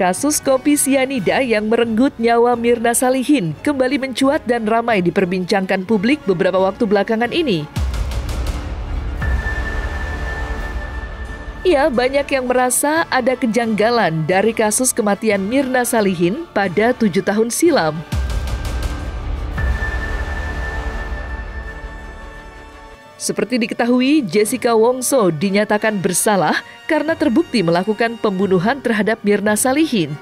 Kasus kopi sianida yang merenggut nyawa Mirna Salihin kembali mencuat dan ramai diperbincangkan publik beberapa waktu belakangan ini. Ya, banyak yang merasa ada kejanggalan dari kasus kematian Mirna Salihin pada 7 tahun silam. Seperti diketahui, Jessica Wongso dinyatakan bersalah karena terbukti melakukan pembunuhan terhadap Mirna Salihin.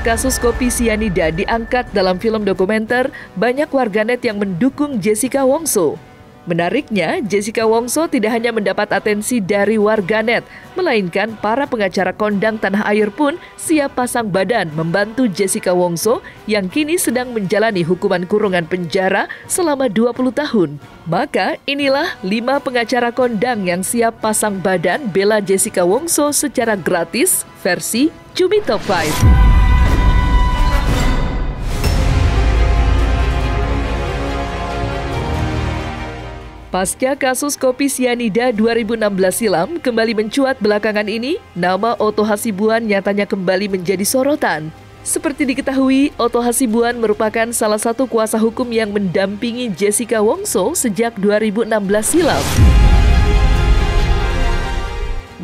Kasus kopi sianida diangkat dalam film dokumenter, banyak warganet yang mendukung Jessica Wongso. Menariknya, Jessica Wongso tidak hanya mendapat atensi dari warganet, melainkan para pengacara kondang tanah air pun siap pasang badan membantu Jessica Wongso yang kini sedang menjalani hukuman kurungan penjara selama 20 tahun. Maka inilah 5 pengacara kondang yang siap pasang badan bela Jessica Wongso secara gratis versi Cumi Top 5. Pasca kasus kopi sianida 2016 silam kembali mencuat belakangan ini, nama Otto Hasibuan nyatanya kembali menjadi sorotan. Seperti diketahui, Otto Hasibuan merupakan salah satu kuasa hukum yang mendampingi Jessica Wongso sejak 2016 silam.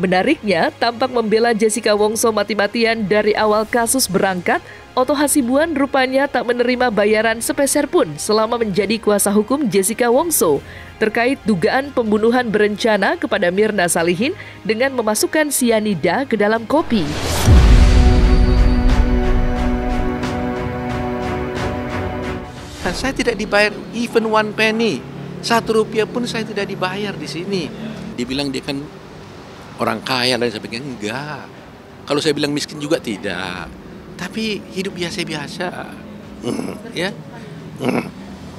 Menariknya, tampak membela Jessica Wongso mati-matian dari awal kasus berangkat, Otto Hasibuan rupanya tak menerima bayaran sepeser pun selama menjadi kuasa hukum Jessica Wongso terkait dugaan pembunuhan berencana kepada Mirna Salihin dengan memasukkan sianida ke dalam kopi. Saya tidak dibayar even 1 penny, 1 rupiah pun saya tidak dibayar di sini. Dibilang dia kan orang kaya dan sebagainya, enggak. Kalau saya bilang miskin juga tidak. Tapi hidup biasa-biasa, ya,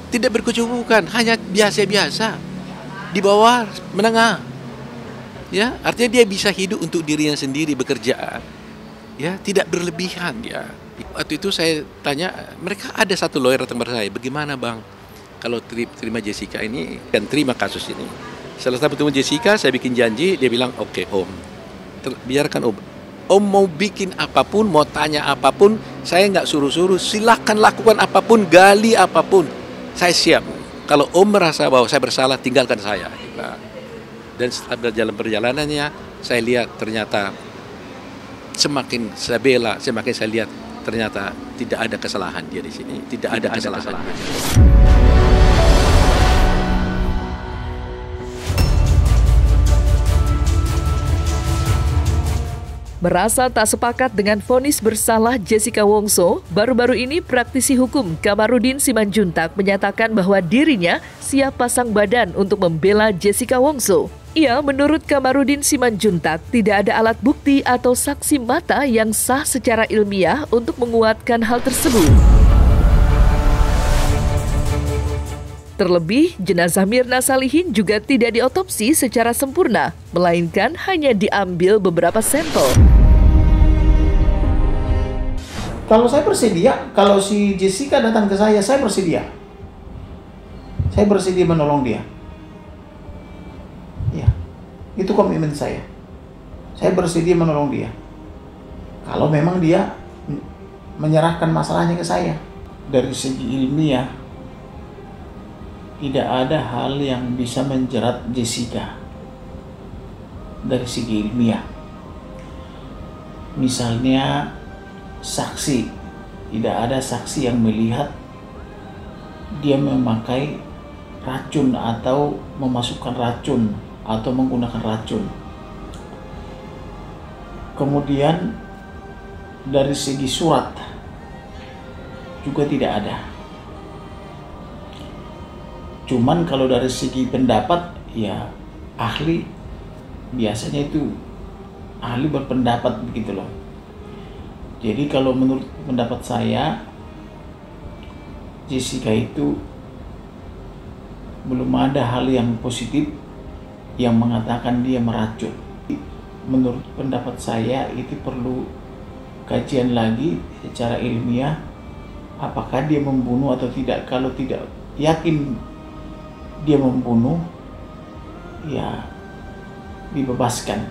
tidak berkecukupan, hanya biasa-biasa, di bawah menengah, ya. Artinya dia bisa hidup untuk dirinya sendiri bekerja, ya, tidak berlebihan, ya. Waktu itu saya tanya, mereka ada satu lawyer datang kepada saya, bagaimana bang, kalau terima Jessica ini dan terima kasus ini. Setelah saya bertemu Jessica, saya bikin janji, dia bilang, oke, Om, biarkan Om mau bikin apapun, mau tanya apapun, saya nggak suruh-suruh, silakan lakukan apapun, gali apapun, saya siap. Kalau Om merasa bahwa saya bersalah, tinggalkan saya. Dan setelah berjalan perjalanannya, saya lihat ternyata semakin saya bela, semakin saya lihat ternyata tidak ada kesalahan dia di sini, tidak ada kesalahan. Merasa tak sepakat dengan vonis bersalah Jessica Wongso, baru-baru ini praktisi hukum Kamarudin Simanjuntak menyatakan bahwa dirinya siap pasang badan untuk membela Jessica Wongso. Ya, menurut Kamarudin Simanjuntak, tidak ada alat bukti atau saksi mata yang sah secara ilmiah untuk menguatkan hal tersebut. Terlebih, jenazah Mirna Salihin juga tidak diotopsi secara sempurna, melainkan hanya diambil beberapa sampel. Kalau saya bersedia, kalau si Jessica datang ke saya bersedia. Saya bersedia menolong dia. Ya, itu komitmen saya. Saya bersedia menolong dia. Kalau memang dia menyerahkan masalahnya ke saya. Dari segi ilmiah, tidak ada hal yang bisa menjerat Jessica dari segi ilmiah. Misalnya saksi, tidak ada saksi yang melihat dia memakai racun atau memasukkan racun atau menggunakan racun. Kemudian dari segi surat juga tidak ada. Cuman kalau dari segi pendapat, ya ahli biasanya itu ahli berpendapat begitu loh. Jadi kalau menurut pendapat saya, Jessica itu belum ada hal yang positif yang mengatakan dia meracun. Menurut pendapat saya itu perlu kajian lagi secara ilmiah, apakah dia membunuh atau tidak. Kalau tidak yakin dia membunuh, ya dibebaskan.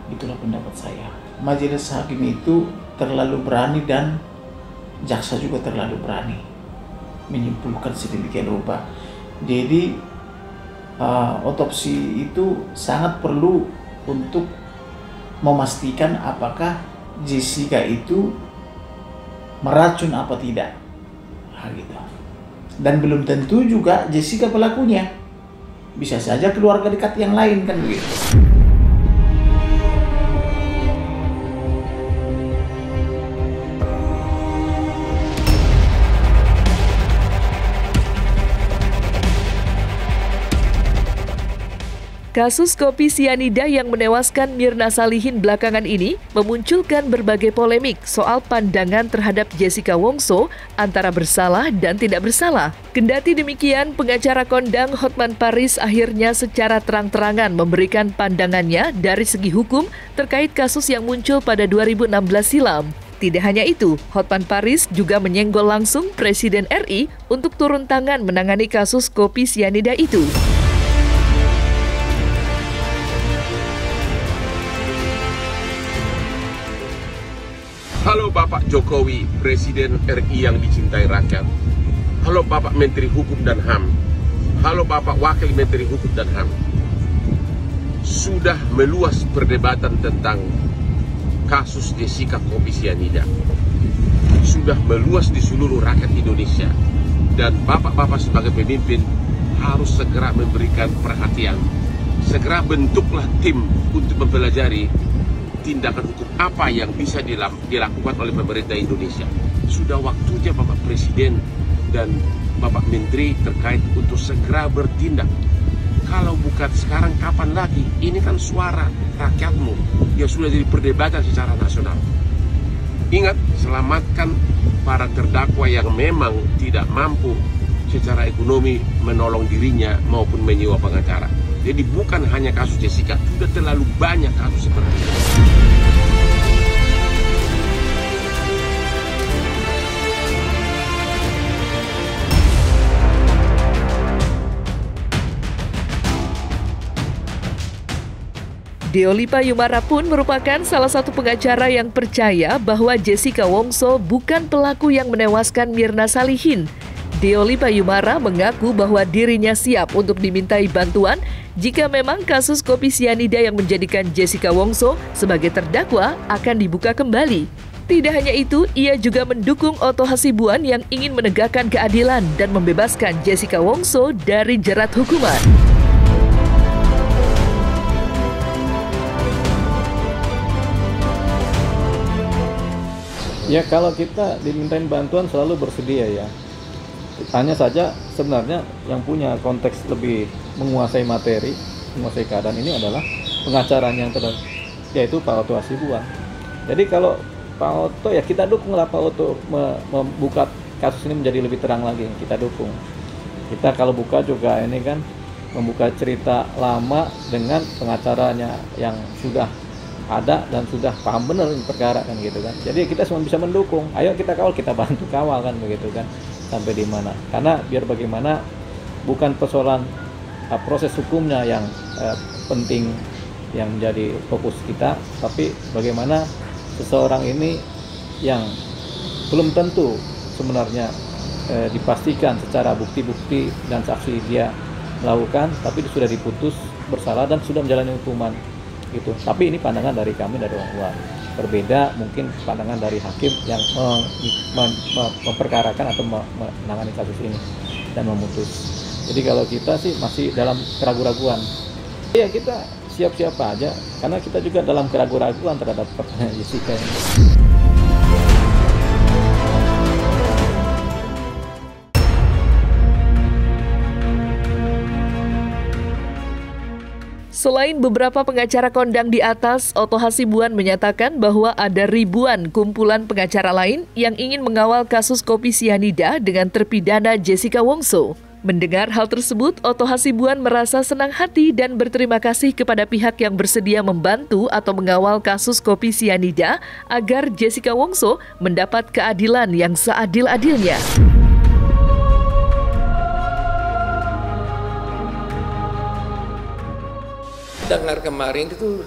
Itulah pendapat saya. Majelis hakim itu terlalu berani dan jaksa juga terlalu berani menyimpulkan sedemikian rupa. Jadi otopsi itu sangat perlu untuk memastikan apakah Jessica itu meracun apa tidak. Gitu. Dan belum tentu juga Jessica pelakunya. Bisa saja keluarga dekat yang lain kan begitu. Kasus kopi sianida yang menewaskan Mirna Salihin belakangan ini memunculkan berbagai polemik soal pandangan terhadap Jessica Wongso antara bersalah dan tidak bersalah. Kendati demikian, pengacara kondang Hotman Paris akhirnya secara terang-terangan memberikan pandangannya dari segi hukum terkait kasus yang muncul pada 2016 silam. Tidak hanya itu, Hotman Paris juga menyenggol langsung Presiden RI untuk turun tangan menangani kasus kopi sianida itu. Halo Bapak Jokowi, Presiden RI yang dicintai rakyat. Halo Bapak Menteri Hukum dan HAM. Halo Bapak Wakil Menteri Hukum dan HAM. Sudah meluas perdebatan tentang kasus Jessica kopi sianida. Sudah meluas di seluruh rakyat Indonesia. Dan Bapak-Bapak sebagai pemimpin harus segera memberikan perhatian. Segera bentuklah tim untuk mempelajari tindakan hukum apa yang bisa dilakukan oleh pemerintah Indonesia. Sudah waktunya Bapak Presiden dan Bapak Menteri terkait untuk segera bertindak. Kalau bukan sekarang, kapan lagi? Ini kan suara rakyatmu yang sudah jadi perdebatan secara nasional. Ingat, selamatkan para terdakwa yang memang tidak mampu secara ekonomi menolong dirinya maupun menyewa pengacara. Jadi bukan hanya kasus Jessica, sudah terlalu banyak kasus seperti ini. Deolipa Yumara pun merupakan salah satu pengacara yang percaya bahwa Jessica Wongso bukan pelaku yang menewaskan Mirna Salihin. Deolipa Yumara mengaku bahwa dirinya siap untuk dimintai bantuan jika memang kasus kopi sianida yang menjadikan Jessica Wongso sebagai terdakwa akan dibuka kembali. Tidak hanya itu, ia juga mendukung Otto Hasibuan yang ingin menegakkan keadilan dan membebaskan Jessica Wongso dari jerat hukuman. Ya, kalau kita dimintain bantuan selalu bersedia ya. Hanya saja sebenarnya yang punya konteks lebih menguasai materi, menguasai keadaan ini adalah pengacaranya yang yaitu Pak Otto Hasibuan. Jadi kalau Pak Otto, ya kita dukunglah Pak Otto membuka kasus ini menjadi lebih terang lagi, kita dukung. Kita kalau buka juga ini kan membuka cerita lama dengan pengacaranya yang sudah ada dan sudah paham benar perkara kan gitu kan. Jadi kita semua bisa mendukung. Ayo kita kawal, kita bantu kawal kan begitu kan. Sampai di mana? Karena biar bagaimana bukan persoalan proses hukumnya yang penting yang menjadi fokus kita, tapi bagaimana seseorang ini yang belum tentu sebenarnya dipastikan secara bukti-bukti dan saksi dia melakukan, tapi sudah diputus bersalah dan sudah menjalani hukuman gitu. Tapi ini pandangan dari kami, dari orang luar. Berbeda mungkin pandangan dari hakim yang memperkarakan atau menangani kasus ini dan memutus. Jadi kalau kita sih masih dalam keraguan-raguan. Ya kita siap-siap aja, karena kita juga dalam keraguan-raguan terhadap pertanyaan Jessica ini. Selain beberapa pengacara kondang di atas, Otto Hasibuan menyatakan bahwa ada ribuan kumpulan pengacara lain yang ingin mengawal kasus kopi sianida dengan terpidana Jessica Wongso. Mendengar hal tersebut, Otto Hasibuan merasa senang hati dan berterima kasih kepada pihak yang bersedia membantu atau mengawal kasus kopi sianida agar Jessica Wongso mendapat keadilan yang seadil-adilnya. Dengar kemarin itu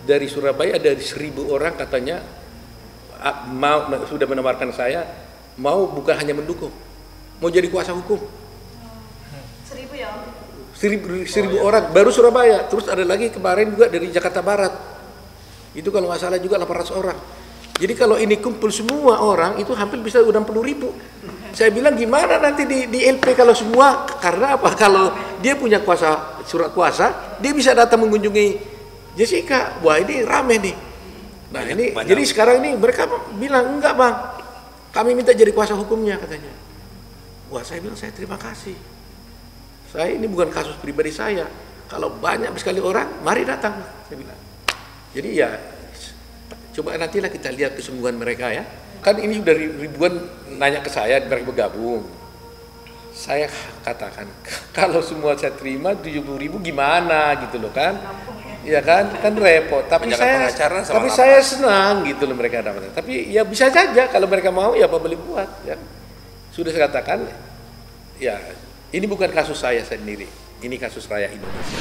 dari Surabaya ada 1.000 orang katanya mau sudah menawarkan saya mau bukan hanya mendukung, mau jadi kuasa hukum. 1.000 ya? 1.000 orang baru Surabaya, terus ada lagi kemarin juga dari Jakarta Barat. Itu kalau nggak salah juga 800 orang. Jadi kalau ini kumpul semua orang itu hampir bisa udah 60.000. Saya bilang gimana nanti di LP kalau semua, karena apa? Kalau dia punya surat kuasa, dia bisa datang mengunjungi Jessica. Wah ini rame nih. Nah ini jadi sekarang ini mereka bilang enggak bang, kami minta jadi kuasa hukumnya katanya. Wah saya bilang saya terima kasih. Saya ini bukan kasus pribadi saya. Kalau banyak sekali orang, mari datang. Saya bilang. Jadi ya coba nantilah kita lihat kesungguhan mereka ya. Kan ini udah ribuan nanya ke saya mereka bergabung. Saya katakan kalau semua saya terima 70.000 gimana gitu loh kan? Ya kan repot. Tapi saya senang gitu loh mereka dapat. Tapi ya bisa saja kalau mereka mau ya apa boleh buat ya. Sudah saya katakan ya ini bukan kasus saya sendiri. Ini kasus rakyat Indonesia.